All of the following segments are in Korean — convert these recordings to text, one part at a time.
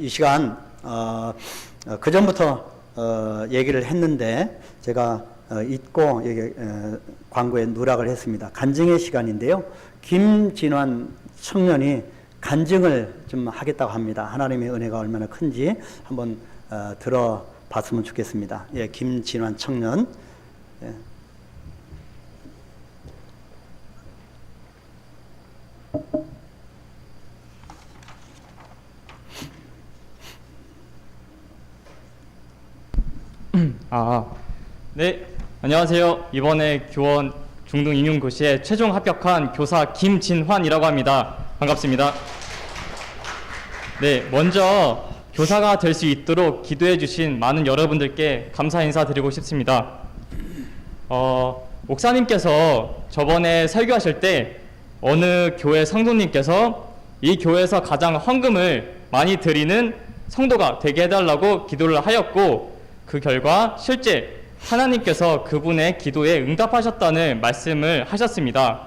이 시간 그 전부터 얘기를 했는데 제가 잊고 여기 광고에 누락을 했습니다. 간증의 시간인데요. 김진환 청년이 간증을 좀 하겠다고 합니다. 하나님의 은혜가 얼마나 큰지 한번 들어봤으면 좋겠습니다. 예, 김진환 청년. 예. 네, 안녕하세요. 이번에 교원 중등 임용고시에 최종 합격한 교사 김진환이라고 합니다. 반갑습니다. 네, 먼저 교사가 될 수 있도록 기도해 주신 많은 여러분들께 감사 인사드리고 싶습니다. 목사님께서 저번에 설교하실 때 어느 교회 성도님께서 이 교회에서 가장 헌금을 많이 드리는 성도가 되게 해달라고 기도를 하였고, 그 결과 실제 하나님께서 그분의 기도에 응답하셨다는 말씀을 하셨습니다.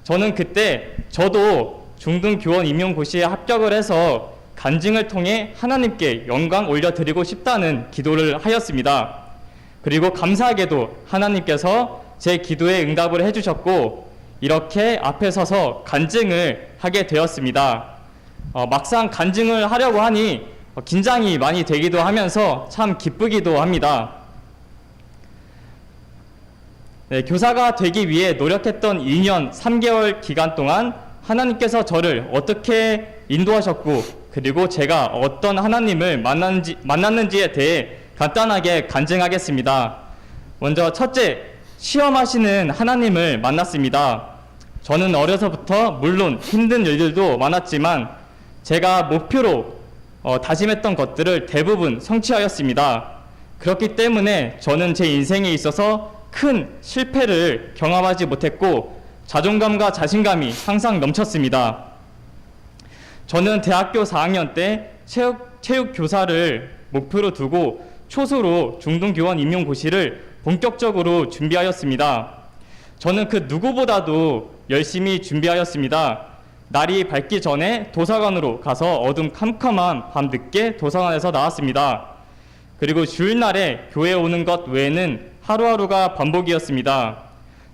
저는 그때 저도 중등교원 임용고시에 합격을 해서 간증을 통해 하나님께 영광 올려드리고 싶다는 기도를 하였습니다. 그리고 감사하게도 하나님께서 제 기도에 응답을 해주셨고, 이렇게 앞에 서서 간증을 하게 되었습니다. 막상 간증을 하려고 하니 긴장이 많이 되기도 하면서 참 기쁘기도 합니다. 네, 교사가 되기 위해 노력했던 2년 3개월 기간 동안 하나님께서 저를 어떻게 인도하셨고, 그리고 제가 어떤 하나님을 만났는지에 대해 간단하게 간증하겠습니다. 먼저 첫째, 시험하시는 하나님을 만났습니다. 저는 어려서부터 물론 힘든 일들도 많았지만 제가 목표로 다짐했던 것들을 대부분 성취하였습니다. 그렇기 때문에 저는 제 인생에 있어서 큰 실패를 경험하지 못했고 자존감과 자신감이 항상 넘쳤습니다. 저는 대학교 4학년 때 체육 교사를 목표로 두고 초소로 중등교원 임용고시를 본격적으로 준비하였습니다. 저는 그 누구보다도 열심히 준비하였습니다. 날이 밝기 전에 도서관으로 가서 어둠 캄캄한 밤 늦게 도서관에서 나왔습니다. 그리고 주일날에 교회에 오는 것 외에는 하루하루가 반복이었습니다.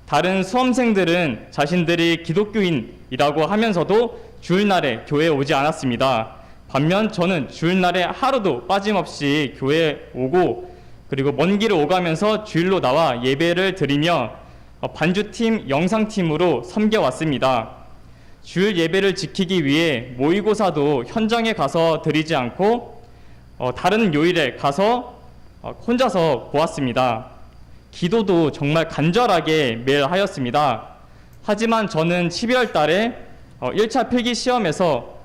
다른 수험생들은 자신들이 기독교인이라고 하면서도 주일날에 교회에 오지 않았습니다. 반면 저는 주일날에 하루도 빠짐없이 교회에 오고, 그리고 먼 길을 오가면서 주일로 나와 예배를 드리며 반주팀, 영상팀으로 섬겨왔습니다. 주일 예배를 지키기 위해 모의고사도 현장에 가서 드리지 않고 다른 요일에 가서 혼자서 보았습니다. 기도도 정말 간절하게 매일 하였습니다. 하지만 저는 12월 달에 1차 필기 시험에서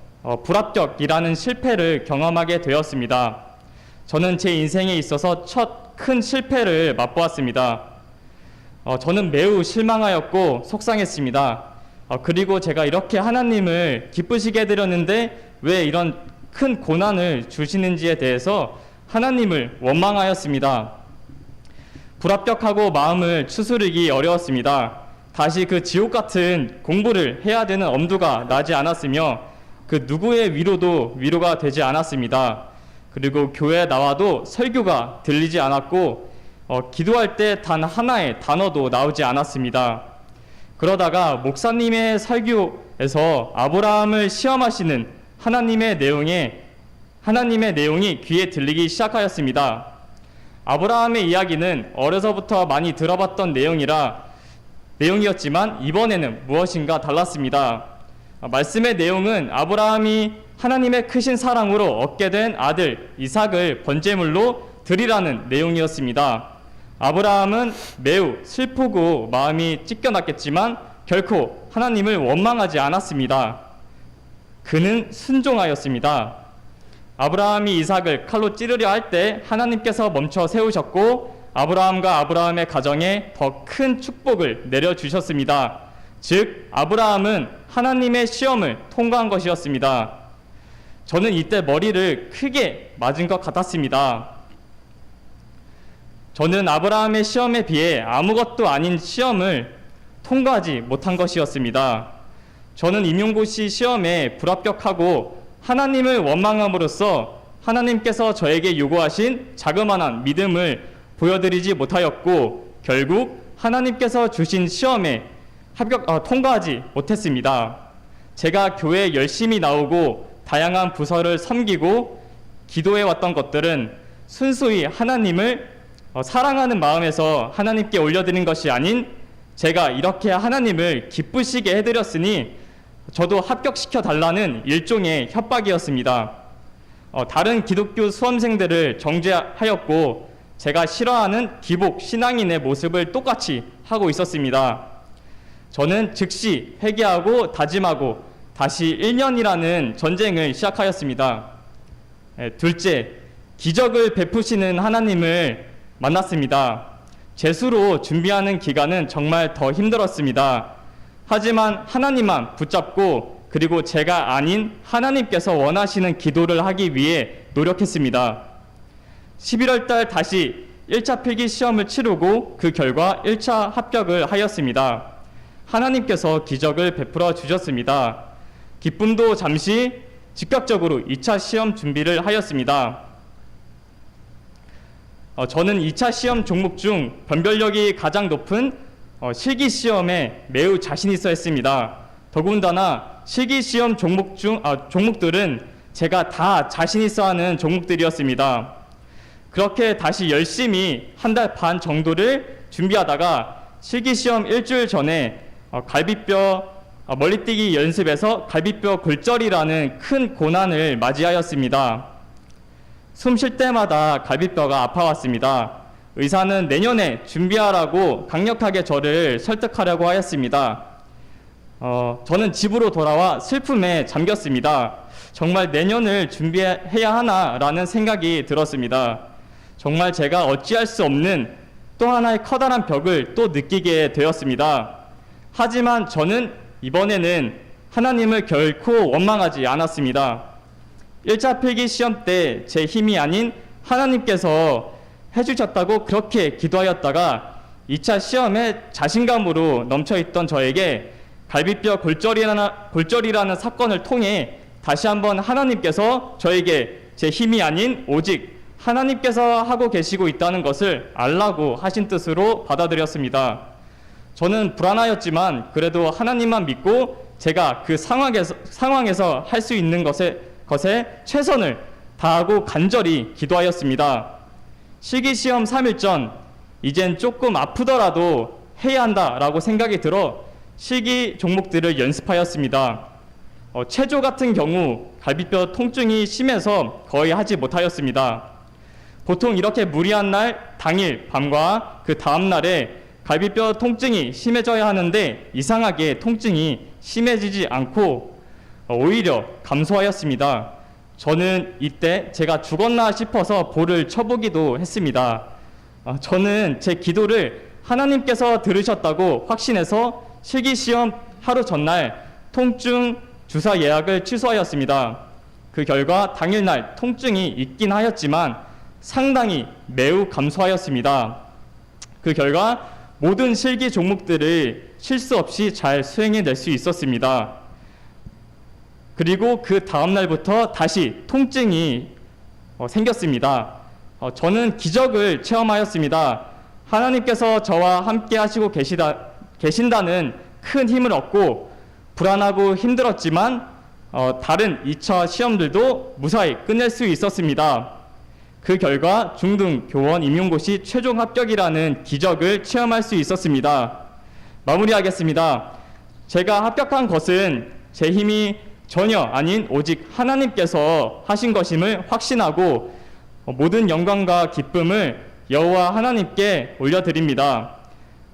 불합격이라는 실패를 경험하게 되었습니다. 저는 제 인생에 있어서 첫 큰 실패를 맛보았습니다. 저는 매우 실망하였고 속상했습니다. 그리고 제가 이렇게 하나님을 기쁘시게 해드렸는데 왜 이런 큰 고난을 주시는지에 대해서 하나님을 원망하였습니다. 불합격하고 마음을 추스르기 어려웠습니다. 다시 그 지옥 같은 공부를 해야 되는 엄두가 나지 않았으며 그 누구의 위로도 위로가 되지 않았습니다. 그리고 교회에 나와도 설교가 들리지 않았고 기도할 때 단 하나의 단어도 나오지 않았습니다. 그러다가 목사님의 설교에서 아브라함을 시험하시는 하나님의 내용이 귀에 들리기 시작하였습니다. 아브라함의 이야기는 어려서부터 많이 들어봤던 내용이었지만 이번에는 무엇인가 달랐습니다. 말씀의 내용은 아브라함이 하나님의 크신 사랑으로 얻게 된 아들 이삭을 번제물로 드리라는 내용이었습니다. 아브라함은 매우 슬프고 마음이 찢겨났겠지만 결코 하나님을 원망하지 않았습니다. 그는 순종하였습니다. 아브라함이 이삭을 칼로 찌르려 할 때 하나님께서 멈춰 세우셨고 아브라함과 아브라함의 가정에 더 큰 축복을 내려주셨습니다. 즉 아브라함은 하나님의 시험을 통과한 것이었습니다. 저는 이때 머리를 크게 맞은 것 같았습니다. 저는 아브라함의 시험에 비해 아무것도 아닌 시험을 통과하지 못한 것이었습니다. 저는 임용고시 시험에 불합격하고 하나님을 원망함으로써 하나님께서 저에게 요구하신 자그마한 믿음을 보여드리지 못하였고 결국 하나님께서 주신 시험에 통과하지 못했습니다. 제가 교회에 열심히 나오고 다양한 부서를 섬기고 기도해왔던 것들은 순수히 하나님을 사랑하는 마음에서 하나님께 올려드린 것이 아닌 제가 이렇게 하나님을 기쁘시게 해드렸으니 저도 합격시켜 달라는 일종의 협박이었습니다. 다른 기독교 수험생들을 정죄하였고 제가 싫어하는 기복 신앙인의 모습을 똑같이 하고 있었습니다. 저는 즉시 회개하고 다짐하고 다시 1년이라는 전쟁을 시작하였습니다. 둘째, 기적을 베푸시는 하나님을 만났습니다. 재수로 준비하는 기간은 정말 더 힘들었습니다. 하지만 하나님만 붙잡고 그리고 제가 아닌 하나님께서 원하시는 기도를 하기 위해 노력했습니다. 11월 달 다시 1차 필기 시험을 치르고 그 결과 1차 합격을 하였습니다. 하나님께서 기적을 베풀어 주셨습니다. 기쁨도 잠시 즉각적으로 2차 시험 준비를 하였습니다. 저는 2차 시험 종목 중 변별력이 가장 높은 실기 시험에 매우 자신 있어 했습니다. 더군다나 실기 시험 종목들은 제가 다 자신 있어 하는 종목들이었습니다. 그렇게 다시 열심히 한 달 반 정도를 준비하다가 실기 시험 일주일 전에 멀리뛰기 연습에서 갈비뼈 골절이라는 큰 고난을 맞이하였습니다. 숨 쉴 때마다 갈비뼈가 아파왔습니다. 의사는 내년에 준비하라고 강력하게 저를 설득하려고 하였습니다. 저는 집으로 돌아와 슬픔에 잠겼습니다. 정말 내년을 준비해야 하나라는 생각이 들었습니다. 정말 제가 어찌할 수 없는 또 하나의 커다란 벽을 또 느끼게 되었습니다. 하지만 저는 이번에는 하나님을 결코 원망하지 않았습니다. 1차 필기 시험 때 제 힘이 아닌 하나님께서 해주셨다고 그렇게 기도하였다가 2차 시험에 자신감으로 넘쳐있던 저에게 갈비뼈 골절이라는 사건을 통해 다시 한번 하나님께서 저에게 제 힘이 아닌 오직 하나님께서 하고 계시고 있다는 것을 알라고 하신 뜻으로 받아들였습니다. 저는 불안하였지만 그래도 하나님만 믿고 제가 그 상황에서 할 수 있는 것에 최선을 다하고 간절히 기도하였습니다. 실기시험 3일 전 이젠 조금 아프더라도 해야 한다라고 생각이 들어 실기 종목들을 연습하였습니다. 체조 같은 경우 갈비뼈 통증이 심해서 거의 하지 못하였습니다. 보통 이렇게 무리한 날 당일 밤과 그 다음 날에 갈비뼈 통증이 심해져야 하는데 이상하게 통증이 심해지지 않고 오히려 감소하였습니다. 저는 이때 제가 죽었나 싶어서 볼을 쳐보기도 했습니다. 저는 제 기도를 하나님께서 들으셨다고 확신해서 실기시험 하루 전날 통증 주사 예약을 취소하였습니다. 그 결과 당일날 통증이 있긴 하였지만 상당히 매우 감소하였습니다. 그 결과 모든 실기 종목들을 실수 없이 잘 수행해낼 수 있었습니다. 그리고 그 다음 날부터 다시 통증이 생겼습니다. 저는 기적을 체험하였습니다. 하나님께서 저와 함께 하시고 계신다는 큰 힘을 얻고 불안하고 힘들었지만 다른 2차 시험들도 무사히 끝낼 수 있었습니다. 그 결과 중등 교원 임용고시 최종 합격이라는 기적을 체험할 수 있었습니다. 마무리하겠습니다. 제가 합격한 것은 제 힘이 전혀 아닌 오직 하나님께서 하신 것임을 확신하고 모든 영광과 기쁨을 여호와 하나님께 올려드립니다.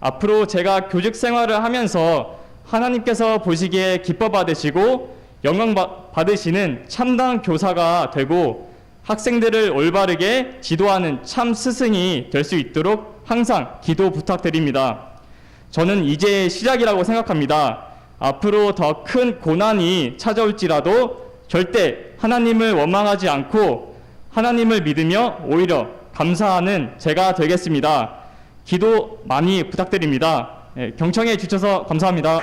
앞으로 제가 교직 생활을 하면서 하나님께서 보시기에 기뻐 받으시고 영광 받으시는 참다운 교사가 되고 학생들을 올바르게 지도하는 참 스승이 될 수 있도록 항상 기도 부탁드립니다. 저는 이제 시작이라고 생각합니다. 앞으로 더 큰 고난이 찾아올지라도 절대 하나님을 원망하지 않고 하나님을 믿으며 오히려 감사하는 제가 되겠습니다. 기도 많이 부탁드립니다. 경청해 주셔서 감사합니다.